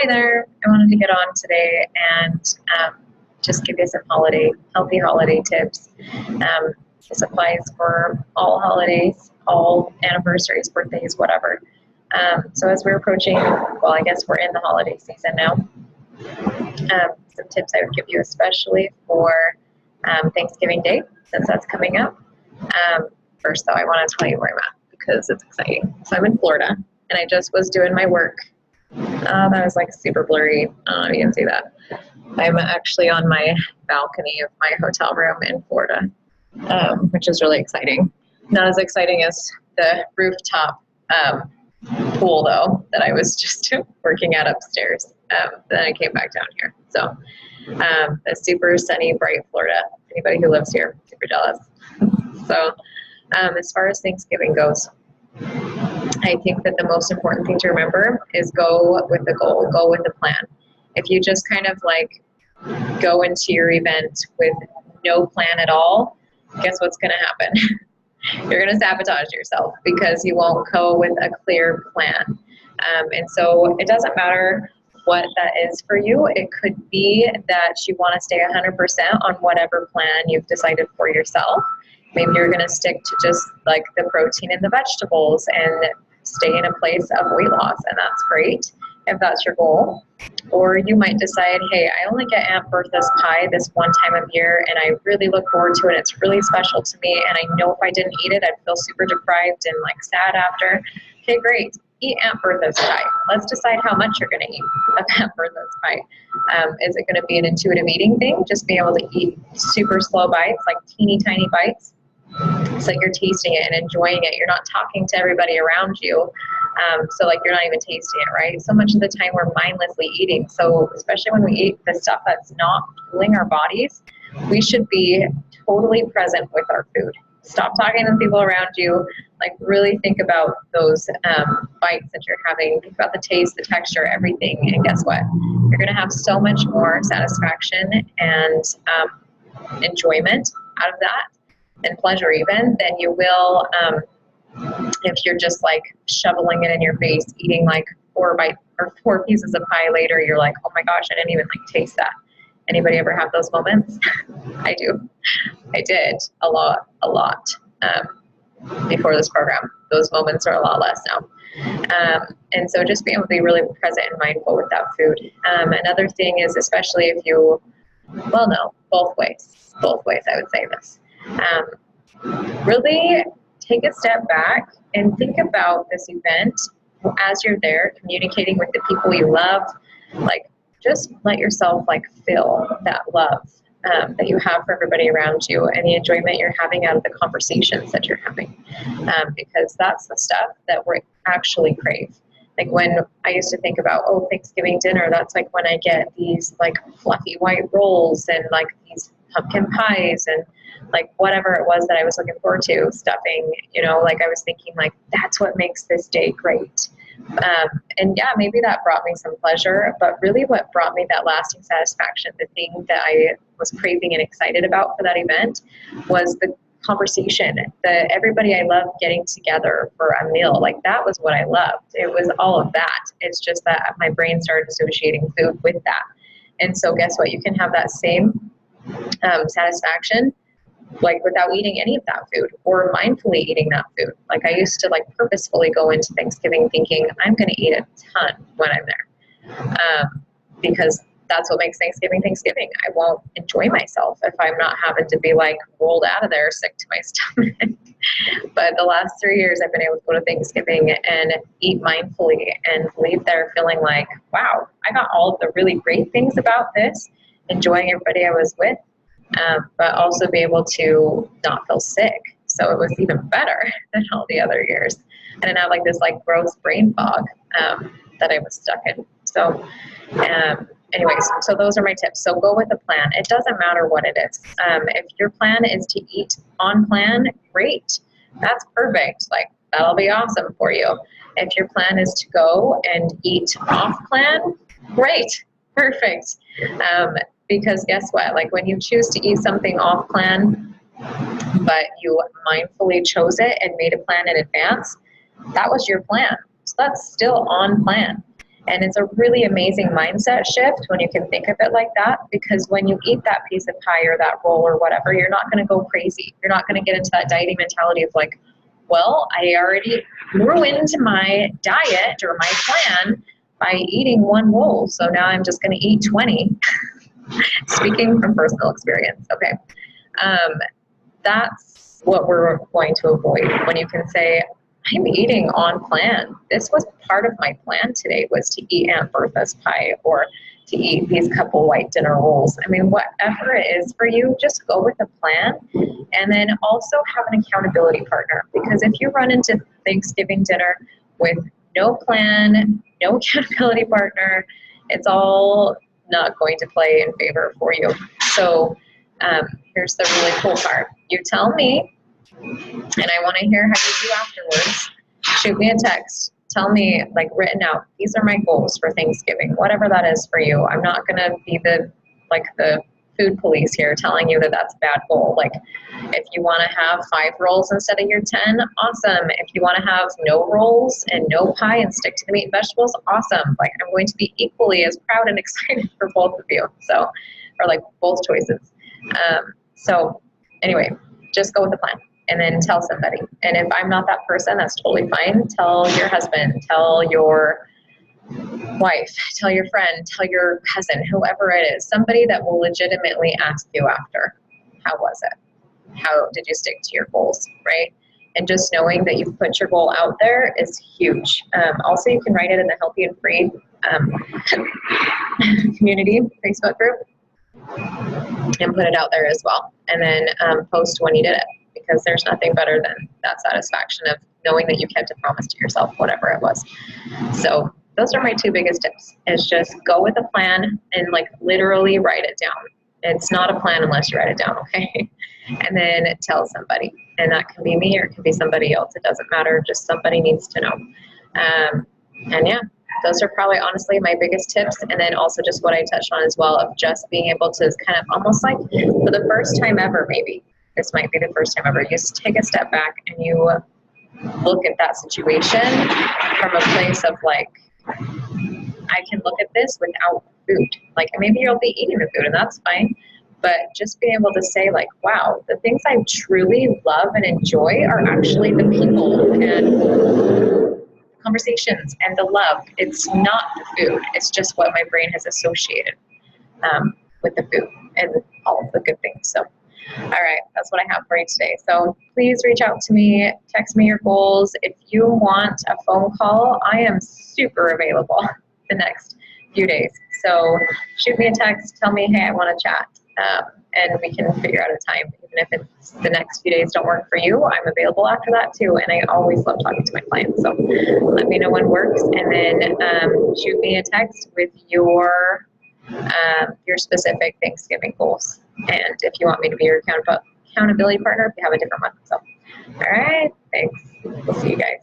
Hi there. I wanted to get on today and just give you some healthy holiday tips. This applies for all holidays, all anniversaries, birthdays, whatever. So as we're approaching, well, I guess we're in the holiday season now. Some tips I would give you, especially for Thanksgiving Day, since that's coming up. First, though, I want to tell you where I'm at because it's exciting. So I'm in Florida, and I just was doing my work. That was like super blurry. I don't know if you can see that. I'm actually on my balcony of my hotel room in Florida, which is really exciting. Not as exciting as the rooftop pool, though, that I was just working at upstairs. Then I came back down here. So a super sunny, bright Florida. Anybody who lives here, super jealous. So as far as Thanksgiving goes, I think that the most important thing to remember is go with the goal, go with the plan. If you just kind of like go into your event with no plan at all, guess what's going to happen? You're going to sabotage yourself because you won't go with a clear plan. And so it doesn't matter what that is for you. It could be that you want to stay 100% on whatever plan you've decided for yourself. Maybe you're going to stick to just like the protein and the vegetables and stay in a place of weight loss, and that's great if that's your goal. Or you might decide, hey, I only get Aunt Bertha's pie this one time of year, and I really look forward to it. It's really special to me, and I know if I didn't eat it, I'd feel super deprived and like sad after. Okay, great. Eat Aunt Bertha's pie. Let's decide how much you're going to eat of Aunt Bertha's pie. Is it going to be an intuitive eating thing? Just be able to eat super slow bites, like teeny tiny bites. So you're tasting it and enjoying it. You're not talking to everybody around you. So like you're not even tasting it, right? So much of the time we're mindlessly eating. So especially when we eat the stuff that's not fueling our bodies, we should be totally present with our food. Stop talking to the people around you. Like really think about those bites that you're having. Think about the taste, the texture, everything. And guess what? You're going to have so much more satisfaction and enjoyment out of that, and pleasure even, than you will if you're just like shoveling it in your face, eating like 4 pieces of pie later. You're like, oh my gosh, I didn't even like taste that. Anybody ever have those moments? I do. I did a lot before this program. Those moments are a lot less now. And so just being able to be really present and mindful with that food. Another thing is, especially if you, well, no, both ways, I would say this. Really take a step back and think about this event as you're there communicating with the people you love. Like just let yourself like feel that love that you have for everybody around you and the enjoyment you're having out of the conversations that you're having, because that's the stuff that we actually crave. Like when I used to think about, oh, Thanksgiving dinner, that's like when I get these like fluffy white rolls and like these pumpkin pies and like whatever it was that I was looking forward to, stuffing, like I was thinking like, that's what makes this day great. And yeah, maybe that brought me some pleasure, but really what brought me that lasting satisfaction, the thing that I was craving and excited about for that event, was the conversation, everybody I loved getting together for a meal. Like that was what I loved. It was all of that. It's just that my brain started associating food with that. And so guess what? You can have that same satisfaction like without eating any of that food or mindfully eating that food. Like I used to like purposefully go into Thanksgiving thinking I'm going to eat a ton when I'm there, because that's what makes Thanksgiving. I won't enjoy myself if I'm not having to be like rolled out of there sick to my stomach. But the last 3 years I've been able to go to Thanksgiving and eat mindfully and leave there feeling like, wow, I got all of the really great things about this, enjoying everybody I was with, but also be able to not feel sick. So it was even better than all the other years. I didn't have like this like gross brain fog that I was stuck in. So anyways, so those are my tips. So go with a plan. It doesn't matter what it is. If your plan is to eat on plan, great. That's perfect. Like that'll be awesome for you. If your plan is to go and eat off plan, great, perfect. Because guess what? Like when you choose to eat something off plan, but you mindfully chose it and made a plan in advance, that was your plan. So that's still on plan. And it's a really amazing mindset shift when you can think of it like that, because when you eat that piece of pie or that roll or whatever, you're not going to go crazy. You're not going to get into that dieting mentality of like, well, I already ruined my diet or my plan by eating one roll, so now I'm just going to eat 20. Speaking from personal experience, okay. That's what we're going to avoid when you can say, I'm eating on plan. This was part of my plan today, was to eat Aunt Bertha's pie or to eat these couple white dinner rolls. I mean, whatever it is for you, just go with a plan, and then also have an accountability partner. Because if you run into Thanksgiving dinner with no plan, no accountability partner, it's all not going to play in favor for you. So here's the really cool part. You tell me, and I want to hear how you do afterwards. Shoot me a text. Tell me, like, written out, these are my goals for Thanksgiving, whatever that is for you. I'm not going to be the food police here telling you that that's a bad goal. Like, if you want to have 5 rolls instead of your 10, awesome. If you want to have no rolls and no pie and stick to the meat and vegetables, awesome. Like, I'm going to be equally as proud and excited for both of you. So, or like both choices. So anyway, just go with the plan. And then tell somebody. And if I'm not that person, that's totally fine. Tell your husband, tell your wife, tell your friend, tell your cousin, whoever it is, somebody that will legitimately ask you after, how was it? How did you stick to your goals, right? And just knowing that you've put your goal out there is huge. Also, you can write it in the Healthy and Free community Facebook group and put it out there as well. And then post when you did it. Because there's nothing better than that satisfaction of knowing that you kept a promise to yourself, whatever it was. So those are my 2 biggest tips, is just go with a plan and like literally write it down. It's not a plan unless you write it down, okay? And then tell somebody. And that can be me or it can be somebody else. It doesn't matter. Just somebody needs to know. And yeah, those are probably honestly my biggest tips. And then also just what I touched on as well, of just being able to kind of almost like for the first time ever, maybe, this might be the first time ever, you just take a step back and you look at that situation from a place of like, I can look at this without food. Like, maybe you'll be eating the food and that's fine, but just being able to say like, wow, the things I truly love and enjoy are actually the people and conversations and the love. It's not the food. It's just what my brain has associated with the food and all of the good things. So all right, that's what I have for you today. So please reach out to me, text me your goals. If you want a phone call, I am super available the next few days. So shoot me a text, tell me, hey, I want to chat, and we can figure out a time. Even if it's the next few days don't work for you, I'm available after that too. And I always love talking to my clients. So let me know when works, and then shoot me a text with your specific Thanksgiving goals. And if you want me to be your accountability partner, if you have a different one. So, all right, thanks. We'll see you guys.